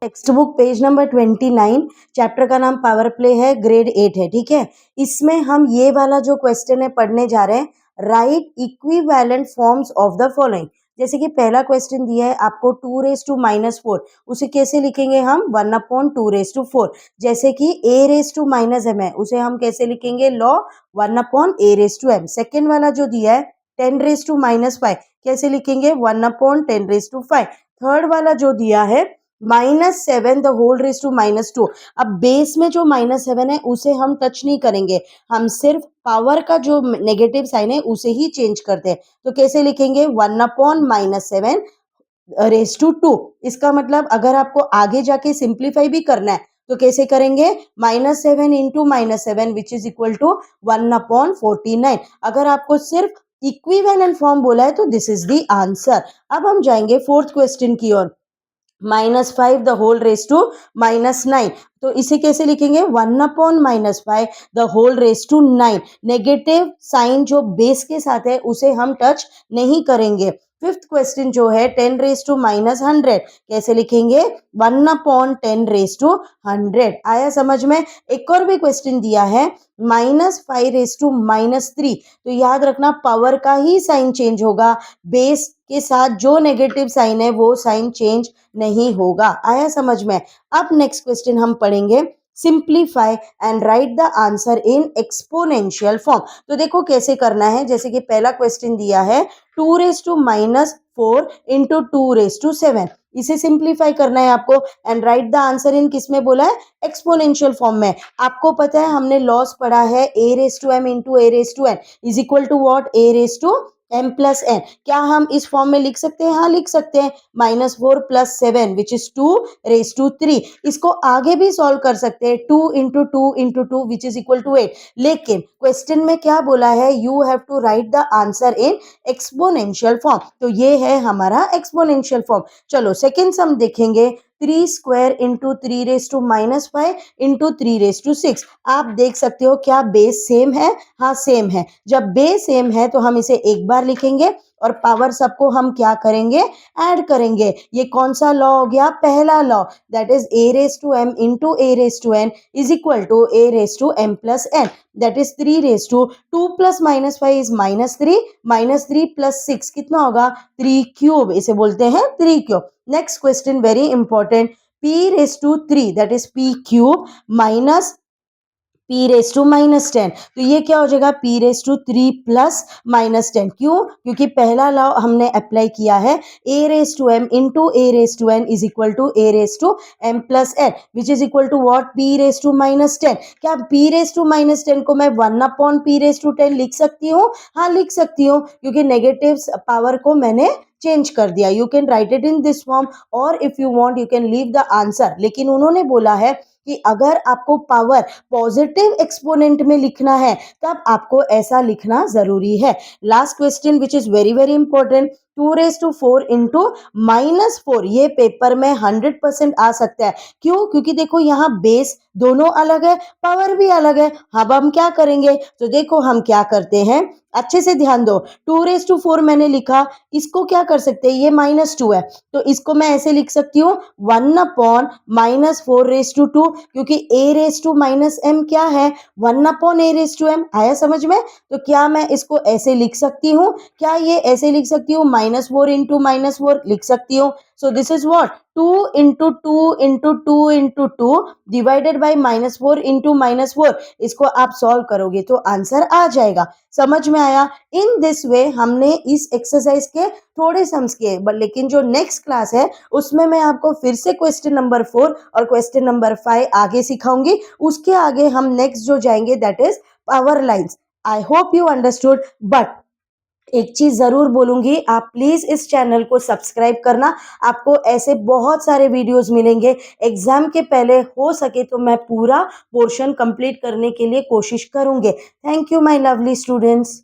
Text book page number 29, chapter का नाम power play है, ग्रेड 8 है। ठीक है, इसमें हम ये वाला जो क्वेश्चन है पढ़ने जा रहे हैं, right equivalent forms of the following. जैसे कि पहला क्वेश्चन दिया है आपको 2⁻⁻⁴, उसे कैसे लिखेंगे हम 1/2⁴। जैसे कि a⁻⁻m है, उसे हम कैसे लिखेंगे लॉ 1/a⁻m। सेकेंड वाला जो दिया है 10⁻⁻5, कैसे लिखेंगे 1/10⁵। थर्ड वाला जो दिया है -7 अब बेस में जो -7 है उसे हम टच नहीं करेंगे, हम सिर्फ पावर का जो नेगेटिव साइन है उसे ही चेंज करते हैं। तो कैसे लिखेंगे 1/-7⁻²। इसका मतलब अगर आपको आगे जाके सिंप्लीफाई भी करना है तो कैसे करेंगे -7 × -7 विच इज इक्वल टू 1/49। अगर आपको सिर्फ इक्विवेलेंट फॉर्म बोला है तो दिस इज द आंसर। अब हम जाएंगे फोर्थ क्वेश्चन की ओर, -5⁻⁻⁹ तो इसे कैसे लिखेंगे 1/-5⁻⁹। नेगेटिव साइन जो बेस के साथ है उसे हम टच नहीं करेंगे। फिफ्थ क्वेश्चन जो है 10⁻⁻100, कैसे लिखेंगे 1/10⁻100। आया समझ में। एक और भी क्वेश्चन दिया है -5⁻3, तो याद रखना पावर का ही साइन चेंज होगा, बेस के साथ जो नेगेटिव साइन है वो साइन चेंज नहीं होगा। आया समझ में। अब नेक्स्ट क्वेश्चन हम पढ़ेंगे, simplify and right the answer in exponential form. तो देखो कैसे करना है। जैसे कि पहला क्वेश्चन दिया है 2⁻⁻4 × 2⁻7, इसे सिंप्लीफाई करना है आपको एंड राइट द आंसर इन किस में बोला है एक्सपोनेंशियल फॉर्म में। आपको पता है हमने लॉस पढ़ा है a⁻m × a⁻n is equal to what a⁻m+n। क्या हम इस फॉर्म में लिख सकते हैं? हाँ लिख सकते हैं, -4 + 7 विच इज 2⁻3। इसको आगे भी सॉल्व कर सकते हैं 2 × 2 × 2 विच इज इक्वल टू 8। लेकिन क्वेश्चन में क्या बोला है, you have to write the answer in exponential form, तो ये है हमारा एक्सपोनेंशियल फॉर्म। चलो सेकेंड सम देखेंगे, 3² × 3⁻5 × 3⁻6। आप देख सकते हो क्या बेस सेम है? हाँ सेम है। जब बेस सेम है तो हम इसे एक बार लिखेंगे और पावर सबको हम क्या करेंगे ऐड करेंगे। ये कौन सा लॉ हो गया? पहला law, that is a⁻m × a⁻n is equal to a⁻m+n, that is 3⁻2 + -5 is -3, -3 + 6 कितना होगा 3³ इसे बोलते हैं 3³ next question very important, p⁻3 that is p³ minus p⁻−10, तो ये क्या हो जाएगा p⁻3 + -10। क्यों? क्योंकि पहला लॉ हमने अप्लाई किया है a⁻m × a⁻n is equal to a⁻m+n which is equal to what p⁻−10। क्या p⁻−10 को मैं 1/p⁻10 लिख सकती हूँ? हाँ लिख सकती हूँ, क्योंकि नेगेटिव पावर को मैंने चेंज कर दिया। You can write it in this form or if you want you can leave the answer. लेकिन उन्होंने बोला है कि अगर आपको पावर पॉजिटिव एक्सपोनेंट में लिखना है तब आपको ऐसा लिखना जरूरी है। Last question which is very very important, 2⁴ × -4, ये पेपर में 100% आ सकता है। क्यों? क्योंकि देखो यहाँ बेस दोनों अलग है, पावर भी अलग है। अब हम क्या करेंगे? तो देखो हम क्या करते हैं, अच्छे से ध्यान दो। 2⁴ मैंने लिखा, इसको क्या कर सकते हैं, ये -2 है तो इसको मैं ऐसे लिख सकती हूँ 1/-4⁴, क्योंकि a⁻m क्या है 1/a⁻m। आया समझ में। तो क्या मैं इसको ऐसे लिख सकती हूँ? क्या ये ऐसे लिख सकती हूँ -4 × -4 लिख सकती हूँ। So this is what 2 × 2 × 2 × 2 divided by -4 × -4। इसको आप सॉल्व करोगे तो आंसर आ जाएगा। समझ में आया। इन दिस वे हमने इस एक्सरसाइज के थोड़े सम्स किए, बट लेकिन जो नेक्स्ट क्लास है उसमें मैं आपको फिर से क्वेश्चन नंबर 4 और क्वेश्चन नंबर 5 आगे सिखाऊंगी। उसके आगे हम नेक्स्ट जो जाएंगे that is power lines. I hope you understood, but एक चीज जरूर बोलूंगी, आप प्लीज इस चैनल को सब्सक्राइब करना। आपको ऐसे बहुत सारे वीडियोस मिलेंगे। एग्जाम के पहले हो सके तो मैं पूरा पोर्शन कंप्लीट करने के लिए कोशिश करूंगी। Thank you my lovely students.